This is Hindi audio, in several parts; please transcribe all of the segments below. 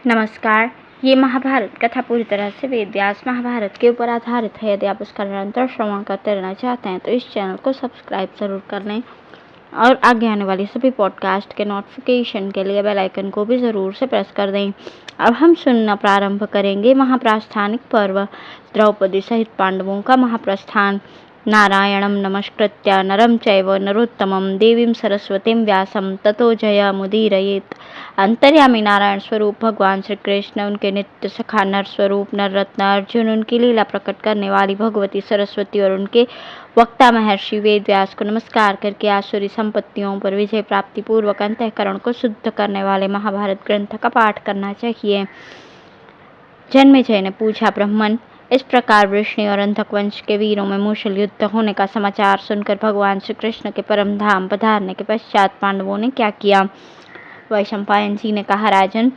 नमस्कार। ये महाभारत कथा पूरी तरह से वेद व्यास महाभारत के ऊपर आधारित है। यदि आप इसका निरंतर श्रवण करते रहना चाहते हैं तो इस चैनल को सब्सक्राइब जरूर कर लें और आगे आने वाली सभी पॉडकास्ट के नोटिफिकेशन के लिए बेल आइकन को भी ज़रूर से प्रेस कर दें। अब हम सुनना प्रारंभ करेंगे महाप्रास्थानिक पर्व, द्रौपदी सहित पांडवों का महाप्रस्थान। नारायणं नमस्कृत्य नरं चैव नरोत्तमं देवीं सरस्वतीं व्यासं ततो जयमुदीरयेत्। अंतर्यामी नारायण स्वरूप भगवान श्री कृष्ण, उनके नित्य सखा नर स्वरूप नर रत्न अर्जुन, उनकी लीला प्रकट करने वाली भगवती सरस्वती और उनके वक्ता महर्षि वेद व्यास को नमस्कार करके आसुरी संपत्तियों पर विजय प्राप्ति पूर्वक अंतःकरण को शुद्ध करने वाले महाभारत ग्रंथ का पाठ करना चाहिए। जन्मेजय ने पूछा, ब्राह्मण, इस प्रकार वृष्णि और अंधक वंश के वीरों में मूसल युद्ध होने का समाचार सुनकर भगवान श्री कृष्ण के परम धाम पधारने के पश्चात पांडवों ने क्या किया? वैशंपायन जी ने कहा, राजन,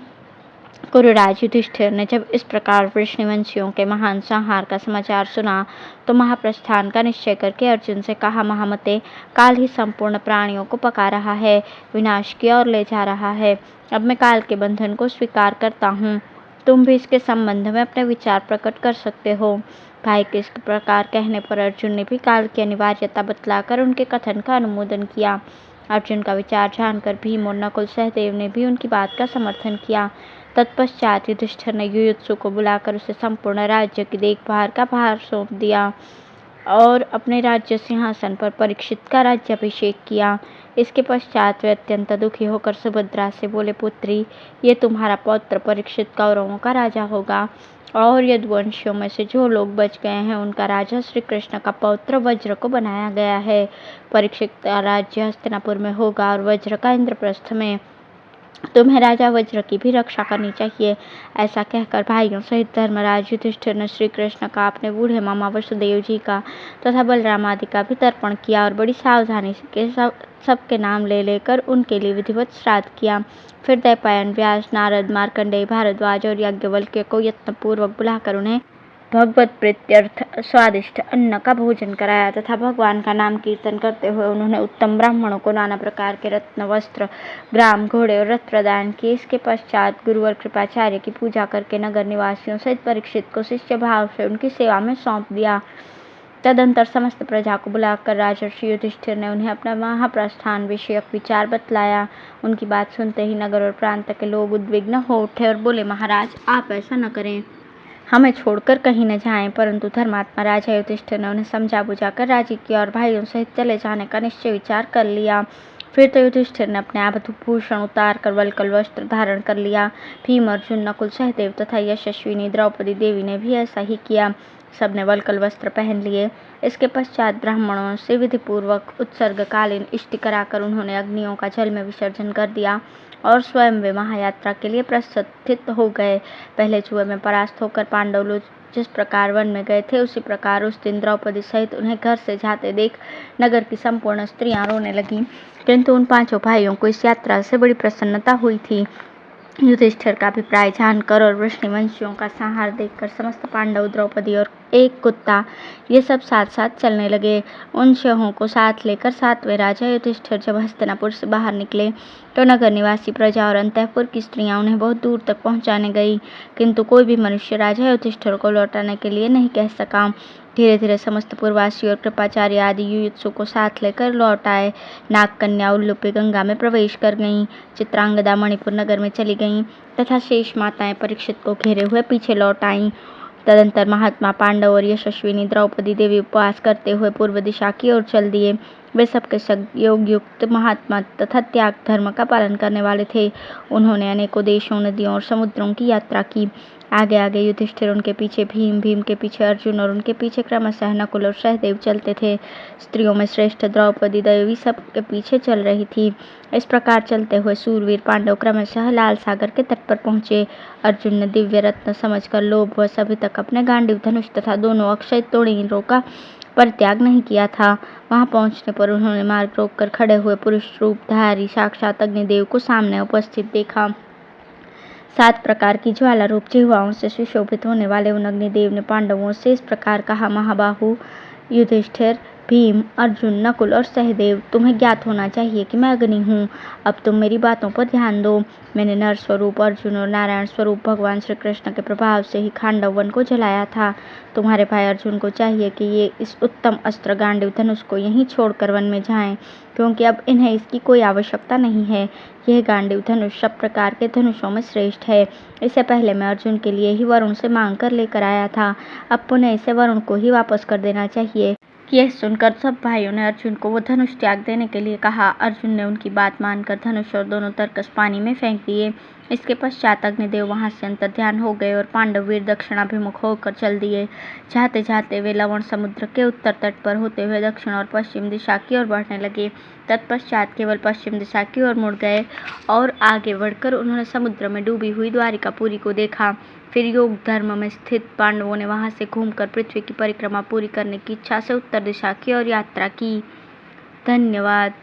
कुरुराज युधिष्ठिर ने जब इस प्रकार वृष्णिवंशियों के महान संहार का समाचार सुना तो महाप्रस्थान का निश्चय करके अर्जुन से कहा, महामते, काल ही संपूर्ण प्राणियों को पका रहा है, विनाश की ओर ले जा रहा है। अब मैं काल के बंधन को स्वीकार करता हूँ। तुम भी इसके संबंध में अपने विचार प्रकट कर सकते हो। भाई के इस प्रकार कहने पर अर्जुन ने भी काल की अनिवार्यता बतलाकर उनके कथन का अनुमोदन किया। अर्जुन का विचार जानकर भीम और नकुल सहदेव ने भी उनकी बात का समर्थन किया। तत्पश्चात युधिष्ठिर ने युयुत्सु को बुलाकर उसे संपूर्ण राज्य की देखभाल का भार सौंप दिया और अपने राज्य सिंहासन पर परीक्षित का राज्याभिषेक किया। इसके पश्चात वे अत्यंत दुखी होकर सुभद्रा से बोले, पुत्री, ये तुम्हारा पौत्र परीक्षित कौरवों का राजा होगा और यदुवंशियों में से जो लोग बच गए हैं उनका राजा श्री कृष्ण का पौत्र वज्र को बनाया गया है। परीक्षित का राज्य हस्तिनापुर में होगा और वज्र का इंद्रप्रस्थ में। तुम्हें राजा वज्र की भी रक्षा करनी चाहिए। ऐसा कहकर भाइयों सहित धर्मराज युधिष्ठिर ने श्री कृष्ण का, अपने बूढ़े मामा वसुदेव जी का तथा बलराम आदि का भी तर्पण किया और बड़ी सावधानी के सबके नाम ले लेकर उनके लिए विधिवत श्राद्ध किया। फिर दैपायन, व्यास, नारद, मार्कंडेय, भारद्वाज और याज्ञवल्क्य को यत्नपूर्वक बुलाकर उन्हें भगवत प्रीत्यर्थ स्वादिष्ट अन्न का भोजन कराया तथा भगवान का नाम कीर्तन करते हुए उन्होंने उत्तम ब्राह्मणों को नाना प्रकार के रत्न, वस्त्र, ग्राम, घोड़े और रथ प्रदान किए। इसके पश्चात गुरुवर कृपाचार्य की पूजा करके नगर निवासियों सहित परीक्षित को शिष्य भाव से उनकी सेवा में सौंप दिया। तदंतर समस्त प्रजा को बुलाकर राजर्षि युधिष्ठिर ने उन्हें अपना महाप्रस्थान विषयक विचार बतलाया। उनकी बात सुनते ही नगर और प्रांत के लोग उद्विग्न हो उठे और बोले, महाराज, आप ऐसा न करें, हमें छोड़कर कहीं न जाएं। परंतु धर्मात्मा राजा युधिष्ठिर ने उन्हें समझा बुझाकर राजी किया और भाइयों सहित चले जाने का निश्चय विचार कर लिया। फिर तो युधिष्ठिर ने अपने आभूषण उतार कर वल्कल वस्त्र धारण कर लिया। भीम, अर्जुन, नकुल, सहदेव तथा यशस्विनी द्रौपदी देवी ने भी ऐसा ही किया। सबने वल्कल वस्त्र पहन लिए। इसके पश्चात ब्राह्मणों से विधिपूर्वक उत्सर्गकालीन इष्टि कराकर उन्होंने अग्नियों का जल में विसर्जन कर दिया और स्वयं वे महायात्रा के लिए प्रस्थित हो गए। पहले जुए में परास्त होकर पांडव लोग जिस प्रकार वन में गए थे उसी प्रकार उस दिन द्रौपदी सहित उन्हें घर से जाते देख नगर की संपूर्ण स्त्रियां रोने लगीं। किंतु उन पांचों भाइयों को इस यात्रा से बड़ी प्रसन्नता हुई थी। युधिष्ठिर का अभिप्राय जानकर और वृष्णिवंशियों का संहार देखकर समस्त पांडव, द्रौपदी और एक कुत्ता, ये सब साथ साथ चलने लगे। उन शहों को साथ लेकर सातवें राजा युधिष्ठिर जब हस्तिनापुर से बाहर निकले तो नगर निवासी प्रजा और अंतःपुर की स्त्रियां उन्हें बहुत दूर तक पहुंचाने गई, किंतु कोई भी मनुष्य राजा युधिष्ठिर को लौटाने के लिए नहीं कह सका। धीरे धीरे समस्त पूर्ववासी और कृपाचार्य आदि युयुत्सु को साथ लेकर लौट आए। नागकन्या उल्लूपी गंगा में प्रवेश कर गईं, चित्रांगदा मणिपुर नगर में चली गईं तथा शेष माताएं परीक्षित को घेरे हुए पीछे लौट आईं। तदंतर महात्मा पांडव और यशस्विनी द्रौपदी देवी उपवास करते हुए पूर्व दिशा की ओर चल दिए। वे सबके योग युक्त महात्मा तथा त्याग धर्म का पालन करने वाले थे। उन्होंने अनेकों देशों, नदियों और समुद्रों की यात्रा की। आगे आगे युधिष्ठिर, उनके पीछे भीम, भीम के पीछे अर्जुन और उनके पीछे क्रमशः नकुल और सहदेव चलते थे। स्त्रियों में श्रेष्ठ द्रौपदी देवी सबके पीछे चल रही थी। इस प्रकार चलते हुए सूरवीर पांडव क्रमशः लाल सागर के तट पर पहुंचे। अर्जुन ने दिव्य रत्न समझकर लोभवश अभी तक अपने गांडीव धनुष तथा दोनों अक्षय तोड़ीरों का परित्याग नहीं किया था। वहां पहुंचने पर उन्होंने मार्ग रोककर खड़े हुए पुरुष रूपधारी साक्षात अग्निदेव को सामने उपस्थित देखा। 7 प्रकार की ज्वाला रूप जिह्वाओं से सुशोभित होने वाले उन अग्निदेव ने पांडवों से इस प्रकार कहा, महाबाहु युधिष्ठिर, भीम, अर्जुन, नकुल और सहदेव, तुम्हें ज्ञात होना चाहिए कि मैं अग्नि हूँ। अब तुम मेरी बातों पर ध्यान दो। मैंने नर स्वरूप अर्जुन और नारायण स्वरूप भगवान श्री कृष्ण के प्रभाव से ही खांडव वन को जलाया था। तुम्हारे भाई अर्जुन को चाहिए कि ये इस उत्तम अस्त्र गांडीव धनुष को यहीं छोड़कर वन में जाएं, क्योंकि अब इन्हें इसकी कोई आवश्यकता नहीं है। यह गांडीव धनुष सब प्रकार के धनुषों में श्रेष्ठ है। इसे पहले मैं अर्जुन के लिए ही वरुण से मांग कर लेकर आया था, अब पुनः इसे वरुण को ही वापस कर देना चाहिए। यह सुनकर सब भाइयों ने अर्जुन को वो धनुष त्याग देने के लिए कहा। अर्जुन ने उनकी बात मानकर धनुष और दोनों तरकस पानी में फेंक दिए। इसके पश्चात अग्निदेव वहां से अंतर्ध्यान हो गए और पांडव वीर दक्षिणाभिमुख होकर चल दिए। जाते जाते वे लवण समुद्र के उत्तर तट पर होते हुए दक्षिण और पश्चिम दिशा की ओर बढ़ने लगे। तत्पश्चात केवल पश्चिम दिशा की ओर मुड़ गए और आगे बढ़कर उन्होंने समुद्र में डूबी हुई द्वारिकापुरी को देखा। फिर योग धर्म में स्थित पांडवों ने वहां से घूमकर पृथ्वी की परिक्रमा पूरी करने की इच्छा से उत्तर दिशा की ओर यात्रा की। धन्यवाद।